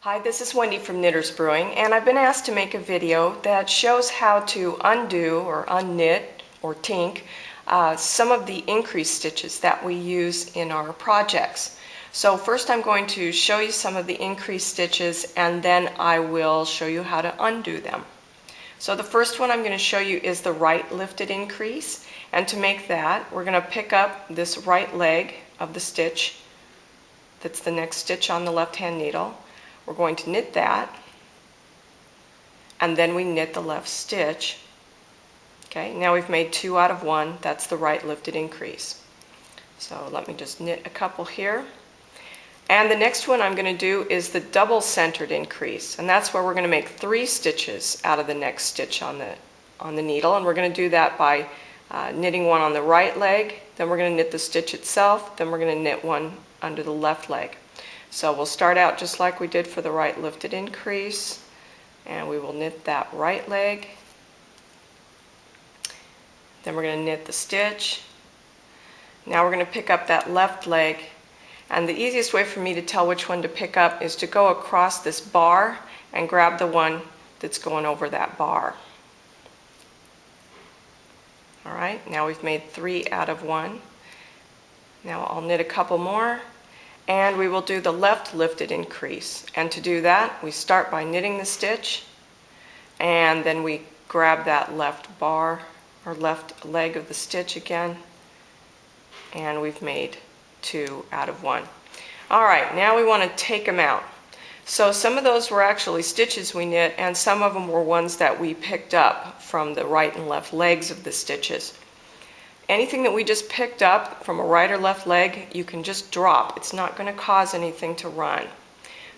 Hi, this is Wendy from Knitters Brewing, and I've been asked to make a video that shows how to undo or unknit or tink some of the increase stitches that we use in our projects. So first I'm going to show you some of the increase stitches, and then I will show you how to undo them. So the first one I'm going to show you is the right lifted increase, and to make that we're going to pick up this right leg of the stitch that's the next stitch on the left hand needle. We're going to knit that, and then we knit the left stitch. Okay, now we've made 2 out of 1. That's the right lifted increase. So let me just knit a couple here. And the next one I'm going to do is the double centered increase, and that's where we're going to make 3 stitches out of the next stitch on the needle, and we're going to do that by knitting one on the right leg, then we're going to knit the stitch itself, then we're going to knit one under the left leg. So we'll start out just like we did for the right lifted increase, and we will knit that right leg. Then we're going to knit the stitch. Now we're going to pick up that left leg, and the easiest way for me to tell which one to pick up is to go across this bar and grab the one that's going over that bar. Alright, now we've made 3 out of 1. Now I'll knit a couple more, and we will do the left lifted increase. And to do that, we start by knitting the stitch, and then we grab that left bar or left leg of the stitch again, and we've made 2 out of 1. Alright, now we want to take them out. So some of those were actually stitches we knit, and some of them were ones that we picked up from the right and left legs of the stitches. Anything that we just picked up from a right or left leg, you can just drop. It's not going to cause anything to run.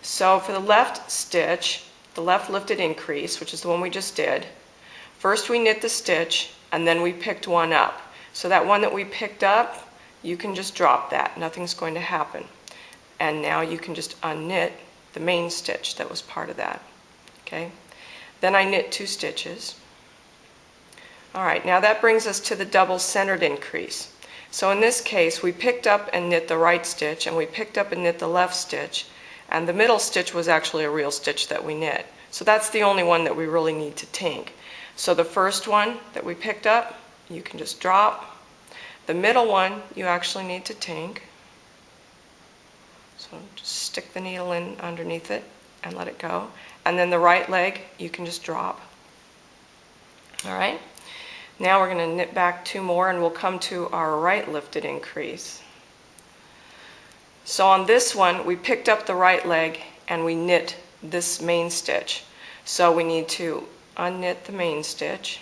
So for the left stitch, the left lifted increase, which is the one we just did, first we knit the stitch, and then we picked one up. So that one that we picked up, you can just drop that. Nothing's going to happen. And now you can just unknit the main stitch that was part of that. Okay? Then I knit 2 stitches. Alright, now that brings us to the double centered increase. So in this case, we picked up and knit the right stitch, and we picked up and knit the left stitch, and the middle stitch was actually a real stitch that we knit. So that's the only one that we really need to tink. So the first one that we picked up, you can just drop. The middle one, you actually need to tink. So just stick the needle in underneath it and let it go. And then the right leg, you can just drop. Alright? Now we're going to knit back 2 more, and we'll come to our right lifted increase. So on this one, we picked up the right leg and we knit this main stitch. So we need to unknit the main stitch,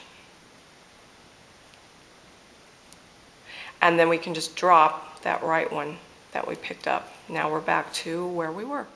and then we can just drop that right one that we picked up. Now we're back to where we were.